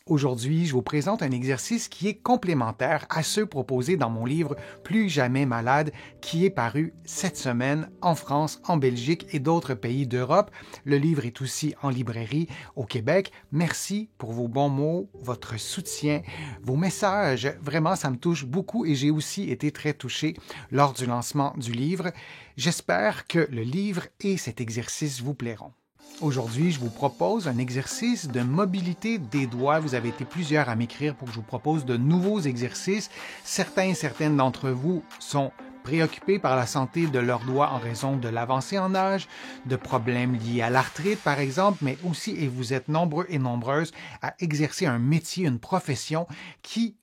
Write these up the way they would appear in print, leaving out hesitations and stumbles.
Aujourd'hui, je vous présente un exercice qui est complémentaire à ceux proposés dans mon livre Plus jamais malade, qui est paru cette semaine en France, en Belgique et d'autres pays d'Europe. Le livre est aussi en librairie au Québec. Merci pour vos bons mots, votre soutien, vos messages. Vraiment, ça me touche beaucoup et j'ai aussi été très touché lors du lancement du livre. J'espère que le livre et cet exercice vous plairont. Aujourd'hui, je vous propose un exercice de mobilité des doigts. Vous avez été plusieurs à m'écrire pour que je vous propose de nouveaux exercices. Certains et certaines d'entre vous sont préoccupés par la santé de leurs doigts en raison de l'avancée en âge, de problèmes liés à l'arthrite par exemple, mais aussi, et vous êtes nombreux et nombreuses, à exercer un métier, une profession qui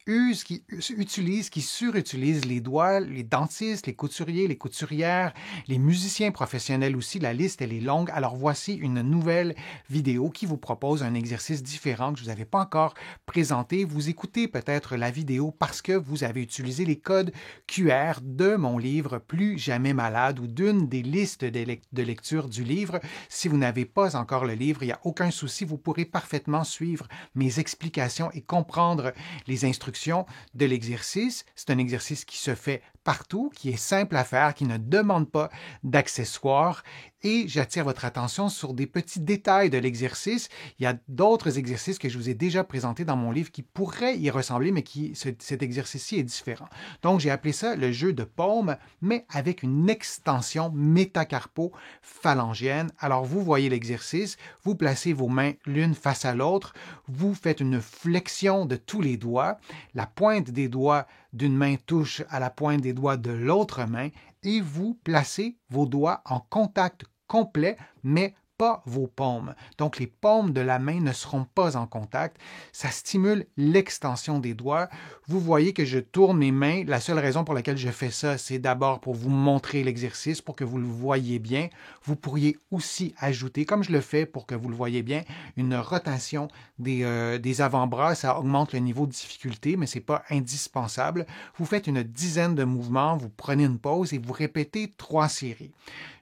surutilise les doigts, les dentistes, les couturiers, les couturières, les musiciens professionnels aussi. La liste, elle est longue. Alors voici une nouvelle vidéo qui vous propose un exercice différent que je ne vous avais pas encore présenté. Vous écoutez peut-être la vidéo parce que vous avez utilisé les codes QR de mon livre Plus jamais malade ou d'une des listes de lecture du livre. Si vous n'avez pas encore le livre, il n'y a aucun souci, vous pourrez parfaitement suivre mes explications et comprendre les instructions de l'exercice. C'est un exercice qui se fait partout, qui est simple à faire, qui ne demande pas d'accessoires. Et j'attire votre attention sur des petits détails de l'exercice. Il y a d'autres exercices que je vous ai déjà présentés dans mon livre qui pourraient y ressembler, mais cet exercice-ci est différent. Donc, j'ai appelé ça le jeu de paume, mais avec une extension métacarpo-phalangienne. Alors, vous voyez l'exercice, vous placez vos mains l'une face à l'autre, vous faites une flexion de tous les doigts, la pointe des doigts d'une main touche à la pointe des doigts de l'autre main et vous placez vos doigts en contact complet, mais pas vos paumes. Donc, les paumes de la main ne seront pas en contact. Ça stimule l'extension des doigts. Vous voyez que je tourne mes mains. La seule raison pour laquelle je fais ça, c'est d'abord pour vous montrer l'exercice, pour que vous le voyez bien. Vous pourriez aussi ajouter, comme je le fais pour que vous le voyez bien, une rotation des avant-bras. Ça augmente le niveau de difficulté, mais ce n'est pas indispensable. Vous faites une dizaine de mouvements, vous prenez une pause et vous répétez 3 séries.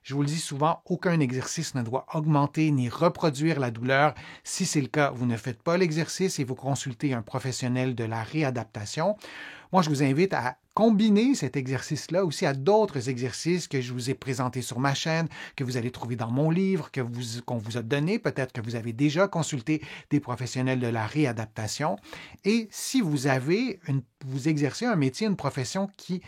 Je vous le dis souvent, aucun exercice ne doit augmenter ni reproduire la douleur. Si c'est le cas, vous ne faites pas l'exercice et vous consultez un professionnel de la réadaptation. Moi, je vous invite à combiner cet exercice-là aussi à d'autres exercices que je vous ai présentés sur ma chaîne, que vous allez trouver dans mon livre, qu'on vous a donné, peut-être que vous avez déjà consulté des professionnels de la réadaptation. Et si vous exercez un métier, une profession qui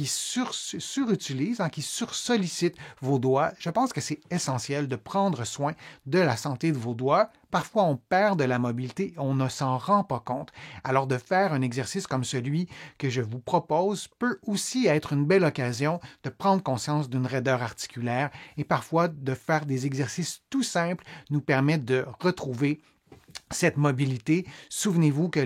surutilise, qui sursollicite vos doigts, je pense que c'est essentiel de prendre soin de la santé de vos doigts. Parfois, on perd de la mobilité, on ne s'en rend pas compte. Alors, de faire un exercice comme celui que je vous propose peut aussi être une belle occasion de prendre conscience d'une raideur articulaire et parfois de faire des exercices tout simples nous permettent de retrouver cette mobilité. Souvenez-vous que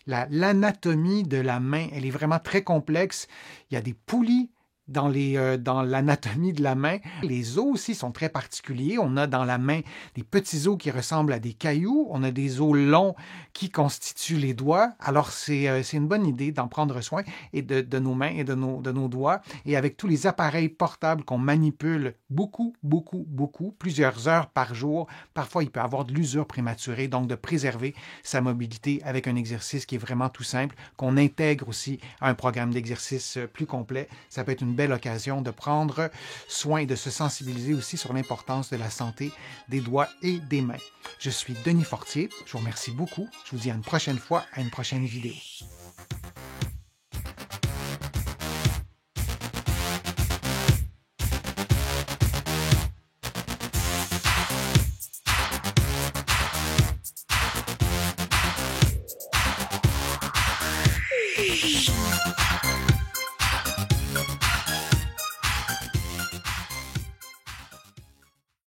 l'anatomie de la main, elle est vraiment très complexe. Il y a des poulies dans l'anatomie de la main. Les os aussi sont très particuliers. On a dans la main des petits os qui ressemblent à des cailloux. On a des os longs qui constituent les doigts. Alors, c'est une bonne idée d'en prendre soin et de nos mains et de nos doigts. Et avec tous les appareils portables qu'on manipule beaucoup, plusieurs heures par jour, parfois, il peut y avoir de l'usure prématurée. Donc, de préserver sa mobilité avec un exercice qui est vraiment tout simple, qu'on intègre aussi à un programme d'exercice plus complet. Ça peut être une belle occasion de prendre soin et de se sensibiliser aussi sur l'importance de la santé des doigts et des mains. Je suis Denis Fortier, je vous remercie beaucoup. Je vous dis à une prochaine fois, à une prochaine vidéo.